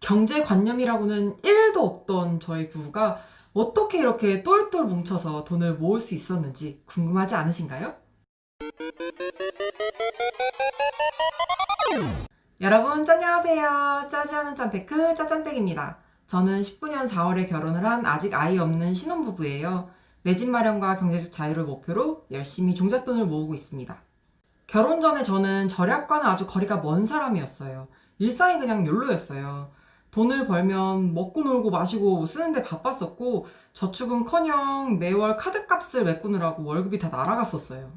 경제관념이라고는 1도 없던 저희 부부가 어떻게 이렇게 똘똘 뭉쳐서 돈을 모을 수 있었는지 궁금하지 않으신가요? 여러분 안녕하세요. 짜지않은 짠테크 짜짠댁입니다. 저는 19년 4월에 결혼을 한 아직 아이 없는 신혼부부예요. 내 집 마련과 경제적 자유를 목표로 열심히 종잣돈을 모으고 있습니다. 결혼 전에 저는 절약과는 아주 거리가 먼 사람이었어요. 일상이 그냥 욜로였어요. 돈을 벌면 먹고 놀고 마시고 쓰는데 바빴었고 저축은커녕 매월 카드값을 메꾸느라고 월급이 다 날아갔었어요.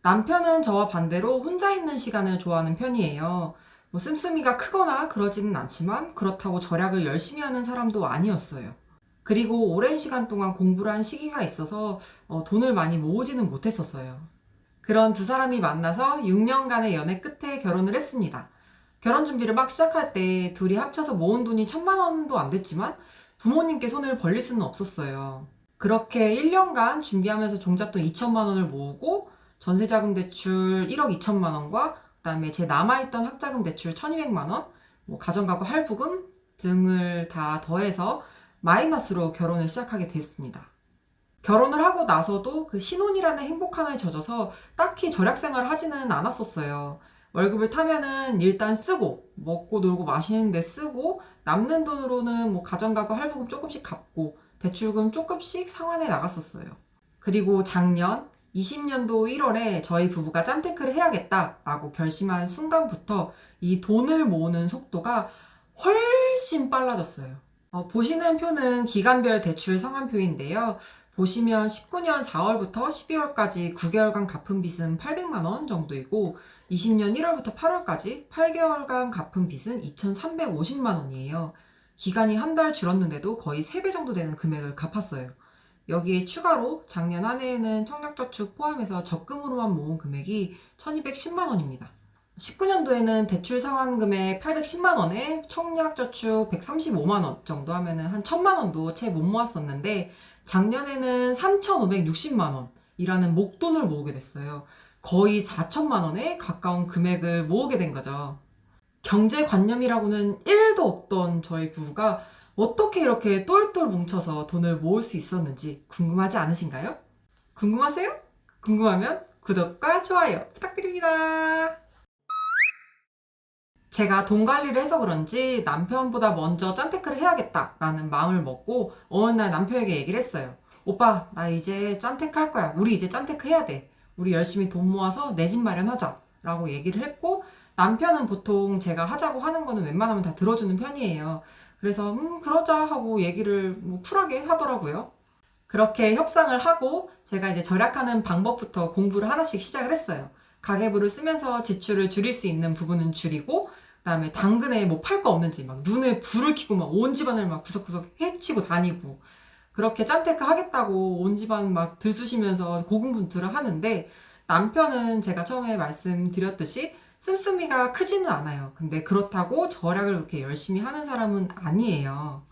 남편은 저와 반대로 혼자 있는 시간을 좋아하는 편이에요. 뭐 씀씀이가 크거나 그러지는 않지만 그렇다고 절약을 열심히 하는 사람도 아니었어요. 그리고 오랜 시간 동안 공부를 한 시기가 있어서 돈을 많이 모으지는 못했었어요. 그런 두 사람이 만나서 6년간의 연애 끝에 결혼을 했습니다. 결혼 준비를 막 시작할 때 둘이 합쳐서 모은 돈이 1,000만 원도 안 됐지만 부모님께 손을 벌릴 수는 없었어요. 그렇게 1년간 준비하면서 종잣돈 2천만 원을 모으고 전세자금 대출 1억 2천만 원과 그다음에 제 남아있던 학자금 대출 1,200만 원, 뭐 가정가구 할부금 등을 다 더해서 마이너스로 결혼을 시작하게 됐습니다. 결혼을 하고 나서도 그 신혼이라는 행복함에 젖어서 딱히 절약 생활을 하지는 않았었어요. 월급을 타면은 일단 쓰고 먹고 놀고 마시는 데 쓰고 남는 돈으로는 뭐 가정가구 할부금 조금씩 갚고 대출금 조금씩 상환해 나갔었어요. 그리고 작년 20년도 1월에 저희 부부가 짠테크를 해야겠다라고 결심한 순간부터 이 돈을 모으는 속도가 훨씬 빨라졌어요. 보시는 표는 기간별 대출 상환표인데요. 보시면 19년 4월부터 12월까지 9개월간 갚은 빚은 800만 원 정도이고 20년 1월부터 8월까지 8개월간 갚은 빚은 2,350만 원이에요. 기간이 한 달 줄었는데도 거의 3배 정도 되는 금액을 갚았어요. 여기에 추가로 작년 한 해에는 청약저축 포함해서 적금으로만 모은 금액이 1,210만 원입니다. 19년도에는 대출 상환금액 810만 원에 청약저축 135만 원 정도 하면은 한 1,000만 원도 채 못 모았었는데 작년에는 3,560만 원이라는 목돈을 모으게 됐어요. 거의 4천만 원에 가까운 금액을 모으게 된 거죠. 경제관념이라고는 1도 없던 저희 부부가 어떻게 이렇게 똘똘 뭉쳐서 돈을 모을 수 있었는지 궁금하지 않으신가요? 궁금하세요? 궁금하면 구독과 좋아요 부탁드립니다. 제가 돈 관리를 해서 그런지 남편보다 먼저 짠테크를 해야겠다라는 마음을 먹고 어느 날 남편에게 얘기를 했어요. 오빠, 나 이제 짠테크 할 거야. 우리 이제 짠테크 해야 돼. 우리 열심히 돈 모아서 내 집 마련하자. 라고 얘기를 했고 남편은 보통 제가 하자고 하는 거는 웬만하면 다 들어주는 편이에요. 그래서 그러자 하고 얘기를 뭐 쿨하게 하더라고요. 그렇게 협상을 하고 제가 이제 절약하는 방법부터 공부를 하나씩 시작을 했어요. 가계부를 쓰면서 지출을 줄일 수 있는 부분은 줄이고 그다음에 당근에 뭐 팔 거 없는지 막 눈에 불을 켜고 막 온 집안을 막 구석구석 헤치고 다니고 그렇게 짠테크 하겠다고 온 집안 막 들쑤시면서 고군분투를 하는데 남편은 제가 처음에 말씀드렸듯이 씀씀이가 크지는 않아요. 근데 그렇다고 절약을 그렇게 열심히 하는 사람은 아니에요.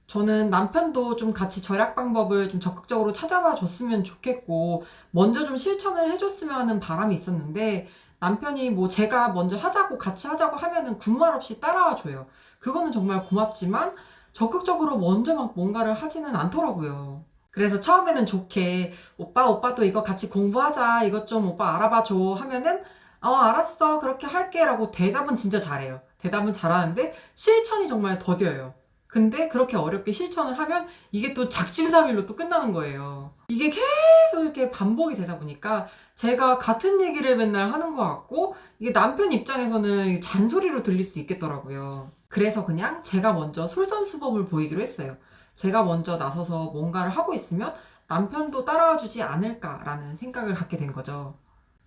저는 남편도 좀 같이 절약 방법을 좀 적극적으로 찾아봐 줬으면 좋겠고, 먼저 좀 실천을 해줬으면 하는 바람이 있었는데, 남편이 뭐 제가 먼저 하자고 같이 하자고 하면은 군말 없이 따라와 줘요. 그거는 정말 고맙지만, 적극적으로 먼저 막 뭔가를 하지는 않더라고요. 그래서 처음에는 좋게, 오빠도 이거 같이 공부하자. 이것 좀 오빠 알아봐 줘. 하면은, 알았어. 그렇게 할게. 라고 대답은 진짜 잘해요. 대답은 잘하는데, 실천이 정말 더뎌요. 근데 그렇게 어렵게 실천을 하면 이게 또 작심삼일로 또 끝나는 거예요. 이게 계속 이렇게 반복이 되다 보니까 제가 같은 얘기를 맨날 하는 것 같고 이게 남편 입장에서는 잔소리로 들릴 수 있겠더라고요. 그래서 그냥 제가 먼저 솔선수범을 보이기로 했어요. 제가 먼저 나서서 뭔가를 하고 있으면 남편도 따라와 주지 않을까라는 생각을 갖게 된 거죠.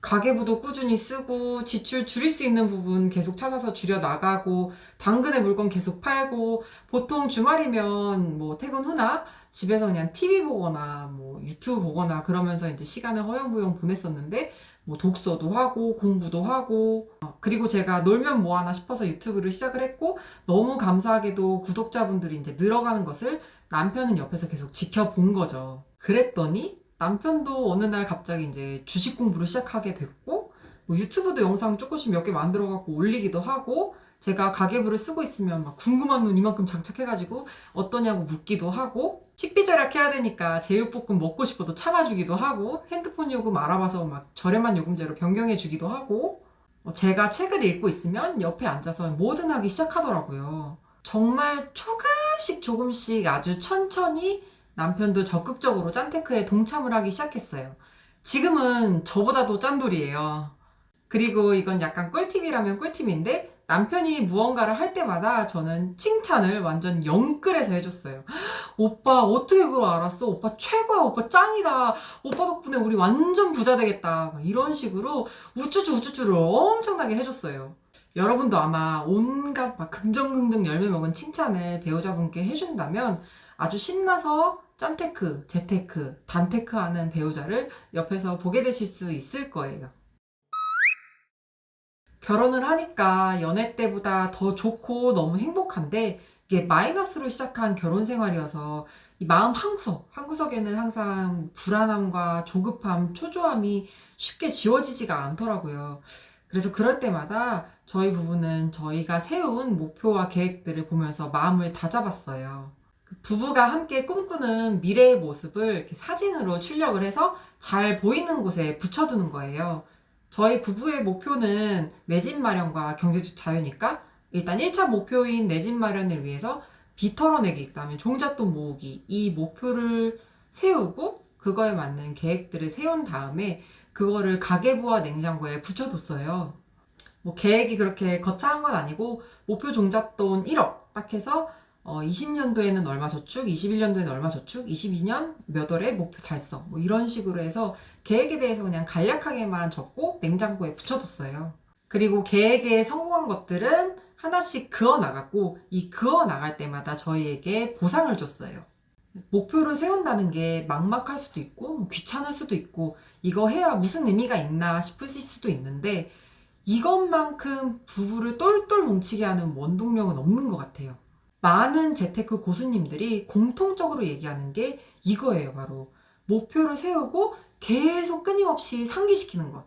가계부도 꾸준히 쓰고 지출 줄일 수 있는 부분 계속 찾아서 줄여 나가고 당근에 물건 계속 팔고 보통 주말이면 뭐 퇴근 후나 집에서 그냥 TV 보거나 뭐 유튜브 보거나 그러면서 이제 시간을 허영부영 보냈었는데 뭐 독서도 하고 공부도 하고 그리고 제가 놀면 뭐하나 싶어서 유튜브를 시작을 했고 너무 감사하게도 구독자분들이 이제 늘어가는 것을 남편은 옆에서 계속 지켜본 거죠. 그랬더니 남편도 어느 날 갑자기 이제 주식 공부를 시작하게 됐고 뭐 유튜브도 영상 조금씩 몇 개 만들어 갖고 올리기도 하고 제가 가계부를 쓰고 있으면 막 궁금한 눈 이만큼 장착해가지고 어떠냐고 묻기도 하고, 식비 절약해야 되니까 제육볶음 먹고 싶어도 참아주기도 하고, 핸드폰 요금 알아봐서 막 저렴한 요금제로 변경해주기도 하고, 제가 책을 읽고 있으면 옆에 앉아서 뭐든 하기 시작하더라고요. 정말 조금씩 아주 천천히 남편도 적극적으로 짠테크에 동참을 하기 시작했어요. 지금은 저보다도 짠돌이에요. 그리고 이건 약간 꿀팁이라면 꿀팁인데, 남편이 무언가를 할 때마다 저는 칭찬을 완전 영끌해서 해줬어요. 오빠 어떻게 그걸 알았어? 오빠 최고야. 오빠 짱이다. 오빠 덕분에 우리 완전 부자 되겠다. 막 이런 식으로 우쭈쭈를 엄청나게 해줬어요. 여러분도 아마 온갖 막 긍정긍정 열매 먹은 칭찬을 배우자분께 해준다면 아주 신나서 짠테크, 재테크, 단테크 하는 배우자를 옆에서 보게 되실 수 있을 거예요. 결혼을 하니까 연애 때보다 더 좋고 너무 행복한데, 이게 마이너스로 시작한 결혼 생활이어서 이 마음 한구석에는 항상 불안함과 조급함, 초조함이 쉽게 지워지지가 않더라고요. 그래서 그럴 때마다 저희 부부는 저희가 세운 목표와 계획들을 보면서 마음을 다잡았어요. 부부가 함께 꿈꾸는 미래의 모습을 이렇게 사진으로 출력을 해서 잘 보이는 곳에 붙여두는 거예요. 저희 부부의 목표는 내 집 마련과 경제적 자유니까 일단 1차 목표인 내 집 마련을 위해서 빚 털어내기, 그다음에 종잣돈 모으기, 이 목표를 세우고 그거에 맞는 계획들을 세운 다음에 그거를 가계부와 냉장고에 붙여뒀어요. 뭐 계획이 그렇게 거창한 건 아니고, 목표 종잣돈 1억 딱 해서 20년도에는 얼마 저축, 21년도에는 얼마 저축, 22년 몇 월에 목표 달성, 뭐 이런 식으로 해서 계획에 대해서 그냥 간략하게만 적고 냉장고에 붙여뒀어요. 그리고 계획에 성공한 것들은 하나씩 그어 나갔고, 이 그어 나갈 때마다 저희에게 보상을 줬어요. 목표를 세운다는 게 막막할 수도 있고 귀찮을 수도 있고 이거 해야 무슨 의미가 있나 싶으실 수도 있는데, 이것만큼 부부를 똘똘 뭉치게 하는 원동력은 없는 것 같아요. 많은 재테크 고수님들이 공통적으로 얘기하는 게 이거예요. 바로 목표를 세우고 계속 끊임없이 상기시키는 것.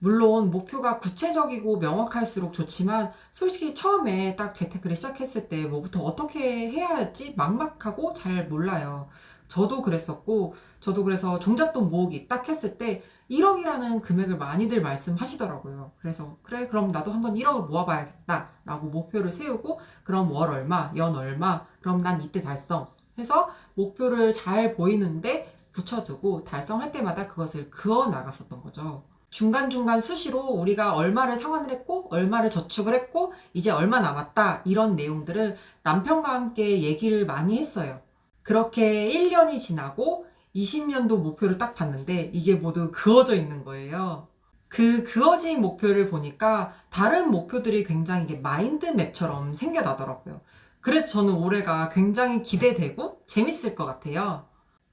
물론 목표가 구체적이고 명확할수록 좋지만, 솔직히 처음에 딱 재테크를 시작했을 때 뭐부터 어떻게 해야 할지 막막하고 잘 몰라요. 저도 그랬었고, 저도 그래서 종잣돈 모으기 딱 했을 때 1억이라는 금액을 많이들 말씀하시더라고요. 그래서 그래, 그럼 나도 한번 1억을 모아봐야겠다 라고 목표를 세우고, 그럼 월 얼마, 연 얼마, 그럼 난 이때 달성 해서 목표를 잘 보이는데 붙여두고 달성할 때마다 그것을 그어 나갔었던 거죠. 중간중간 수시로 우리가 얼마를 상환을 했고 얼마를 저축을 했고 이제 얼마 남았다, 이런 내용들을 남편과 함께 얘기를 많이 했어요. 그렇게 1년이 지나고 20년도 목표를 딱 봤는데 이게 모두 그어져 있는 거예요. 그 그어진 목표를 보니까 다른 목표들이 굉장히 이게 마인드맵처럼 생겨나더라고요. 그래서 저는 올해가 굉장히 기대되고 재밌을 것 같아요.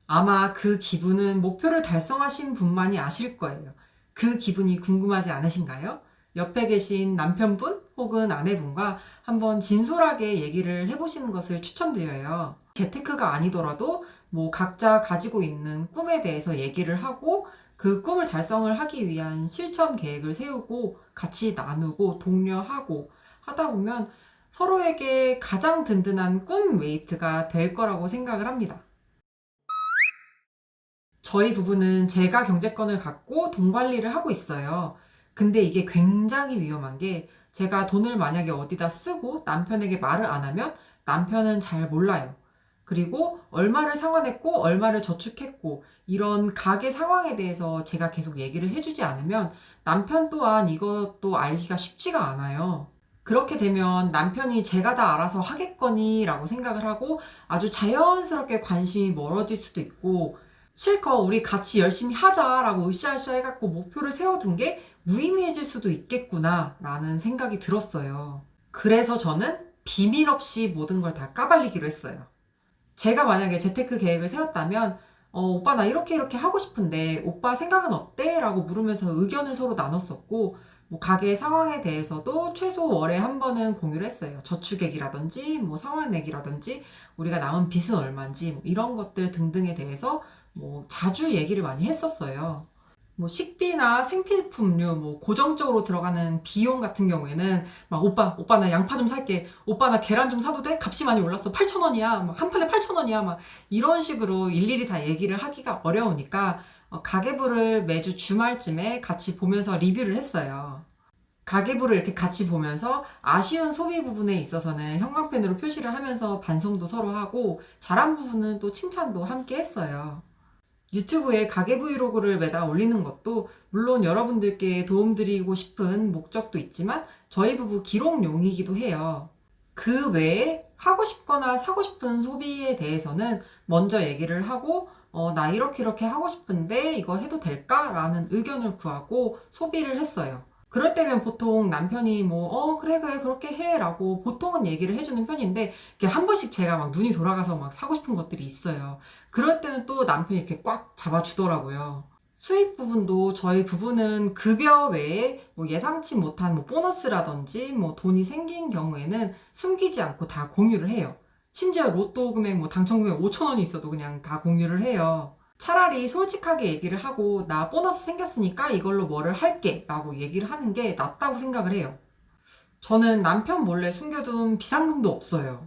아마 그 기분은 목표를 달성하신 분만이 아실 거예요. 그 기분이 궁금하지 않으신가요? 옆에 계신 남편분 혹은 아내분과 한번 진솔하게 얘기를 해보시는 것을 추천드려요. 재테크가 아니더라도 뭐 각자 가지고 있는 꿈에 대해서 얘기를 하고 그 꿈을 달성을 하기 위한 실천 계획을 세우고 같이 나누고 독려하고 하다 보면 서로에게 가장 든든한 꿈 웨이트가 될 거라고 생각을 합니다. 저희 부부는 제가 경제권을 갖고 돈 관리를 하고 있어요. 근데 이게 굉장히 위험한 게, 제가 돈을 만약에 어디다 쓰고 남편에게 말을 안 하면 남편은 잘 몰라요. 그리고 얼마를 상환했고 얼마를 저축했고 이런 가계 상황에 대해서 제가 계속 얘기를 해주지 않으면 남편 또한 이것도 알기가 쉽지가 않아요. 그렇게 되면 남편이 제가 다 알아서 하겠거니 라고 생각을 하고 아주 자연스럽게 관심이 멀어질 수도 있고, 실컷 우리 같이 열심히 하자라고 으쌰으쌰 해갖고 목표를 세워둔 게 무의미해질 수도 있겠구나 라는 생각이 들었어요. 그래서 저는 비밀 없이 모든 걸 다 까발리기로 했어요. 제가 만약에 재테크 계획을 세웠다면 오빠 나 이렇게 하고 싶은데 오빠 생각은 어때? 라고 물으면서 의견을 서로 나눴었고, 뭐 가계 상황에 대해서도 최소 월에 한 번은 공유를 했어요. 저축액이라든지 뭐 상환액이라든지 우리가 남은 빚은 얼마인지 뭐 이런 것들 등등에 대해서 뭐 자주 얘기를 많이 했었어요. 뭐 식비나 생필품류, 뭐 고정적으로 들어가는 비용 같은 경우에는 막 오빠 나 양파 좀 살게. 오빠 나 계란 좀 사도 돼? 값이 많이 올랐어. 8,000원이야. 막 한 판에 8,000원이야. 막 이런 식으로 일일이 다 얘기를 하기가 어려우니까 가계부를 매주 주말쯤에 같이 보면서 리뷰를 했어요. 가계부를 이렇게 같이 보면서 아쉬운 소비 부분에 있어서는 형광펜으로 표시를 하면서 반성도 서로 하고 잘한 부분은 또 칭찬도 함께 했어요. 유튜브에 가계 브이로그를 매달 올리는 것도 물론 여러분들께 도움드리고 싶은 목적도 있지만 저희 부부 기록용이기도 해요. 그 외에 하고 싶거나 사고 싶은 소비에 대해서는 먼저 얘기를 하고 나 이렇게 하고 싶은데 이거 해도 될까? 라는 의견을 구하고 소비를 했어요. 그럴 때면 보통 남편이 그래 그렇게 해 라고 보통은 얘기를 해주는 편인데 이렇게 한 번씩 제가 막 눈이 돌아가서 막 사고 싶은 것들이 있어요. 그럴 때는 또 남편이 이렇게 꽉 잡아주더라고요. 수입 부분도 저희 부부는 급여 외에 예상치 못한 보너스라든지 돈이 생긴 경우에는 숨기지 않고 다 공유를 해요. 심지어 로또 금액 당첨 금액 5천 원이 있어도 그냥 다 공유를 해요. 차라리 솔직하게 얘기를 하고 나 보너스 생겼으니까 이걸로 뭐를 할게 라고 얘기를 하는 게 낫다고 생각을 해요. 저는 남편 몰래 숨겨둔 비상금도 없어요.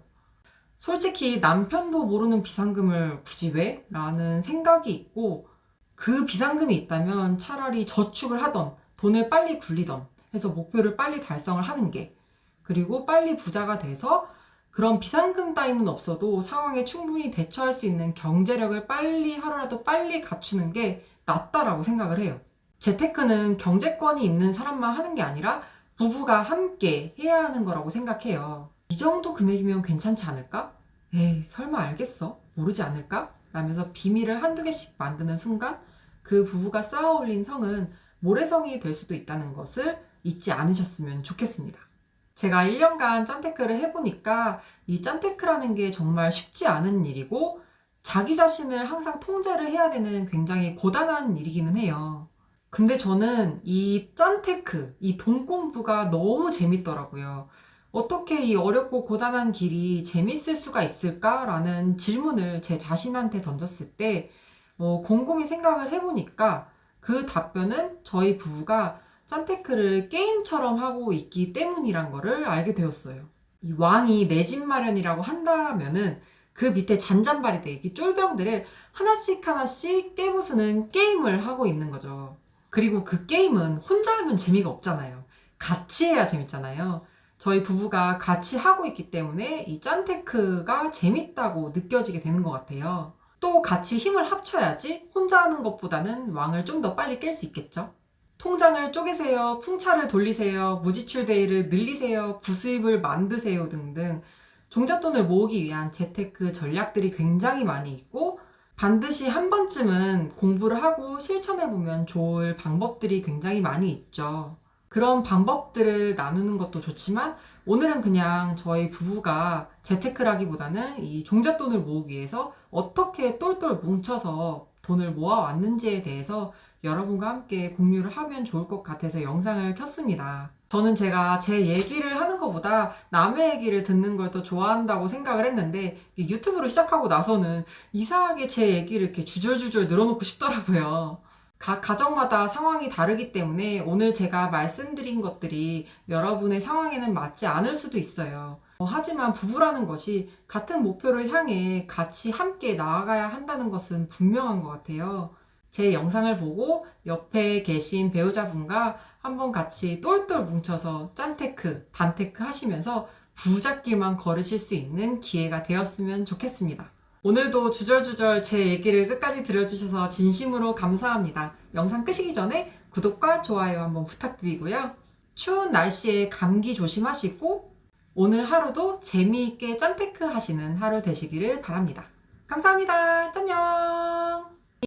솔직히 남편도 모르는 비상금을 굳이 왜? 라는 생각이 있고 그 비상금이 있다면 차라리 저축을 하던 돈을 빨리 굴리던 해서 목표를 빨리 달성을 하는 게 그리고 빨리 부자가 돼서 그런 비상금 따위는 없어도 상황에 충분히 대처할 수 있는 경제력을 하루라도 빨리 갖추는 게 낫다라고 생각을 해요. 재테크는 경제권이 있는 사람만 하는 게 아니라 부부가 함께 해야 하는 거라고 생각해요. 이 정도 금액이면 괜찮지 않을까? 에이, 설마 알겠어? 모르지 않을까? 라면서 비밀을 한두 개씩 만드는 순간 그 부부가 쌓아 올린 성은 모래성이 될 수도 있다는 것을 잊지 않으셨으면 좋겠습니다. 제가 1년간 짠테크를 해보니까 이 짠테크라는 게 정말 쉽지 않은 일이고 자기 자신을 항상 통제를 해야 되는 굉장히 고단한 일이기는 해요. 근데 저는 이 짠테크, 이 돈 공부가 너무 재밌더라고요. 어떻게 이 어렵고 고단한 길이 재밌을 수가 있을까라는 질문을 제 자신한테 던졌을 때 곰곰이 생각을 해보니까 그 답변은 저희 부부가 짠테크를 게임처럼 하고 있기 때문이란 거를 알게 되었어요. 이 왕이 내 집 마련이라고 한다면은 그 밑에 잔잔바리들, 이 쫄병들을 하나씩 하나씩 깨부수는 게임을 하고 있는 거죠. 그리고 그 게임은 혼자 하면 재미가 없잖아요. 같이 해야 재밌잖아요. 저희 부부가 같이 하고 있기 때문에 이 짠테크가 재밌다고 느껴지게 되는 것 같아요. 또 같이 힘을 합쳐야지 혼자 하는 것보다는 왕을 좀 더 빨리 깰 수 있겠죠. 통장을 쪼개세요, 풍차를 돌리세요, 무지출 데이를 늘리세요, 부수입을 만드세요 등등 종잣돈을 모으기 위한 재테크 전략들이 굉장히 많이 있고 반드시 한 번쯤은 공부를 하고 실천해보면 좋을 방법들이 굉장히 많이 있죠. 그런 방법들을 나누는 것도 좋지만 오늘은 그냥 저희 부부가 재테크라기보다는 이 종잣돈을 모으기 위해서 어떻게 똘똘 뭉쳐서 돈을 모아왔는지에 대해서 여러분과 함께 공유를 하면 좋을 것 같아서 영상을 켰습니다. 저는 제가 제 얘기를 하는 것보다 남의 얘기를 듣는 걸 더 좋아한다고 생각을 했는데 유튜브로 시작하고 나서는 이상하게 제 얘기를 이렇게 주절주절 늘어놓고 싶더라고요. 각 가정마다 상황이 다르기 때문에 오늘 제가 말씀드린 것들이 여러분의 상황에는 맞지 않을 수도 있어요. 하지만 부부라는 것이 같은 목표를 향해 같이 함께 나아가야 한다는 것은 분명한 것 같아요. 제 영상을 보고 옆에 계신 배우자분과 한번 같이 똘똘 뭉쳐서 짠테크, 단테크 하시면서 부잣길만 걸으실 수 있는 기회가 되었으면 좋겠습니다. 오늘도 주절주절 제 얘기를 끝까지 들어주셔서 진심으로 감사합니다. 영상 끄시기 전에 구독과 좋아요 한번 부탁드리고요. 추운 날씨에 감기 조심하시고 오늘 하루도 재미있게 짠테크 하시는 하루 되시기를 바랍니다. 감사합니다. 짠녕!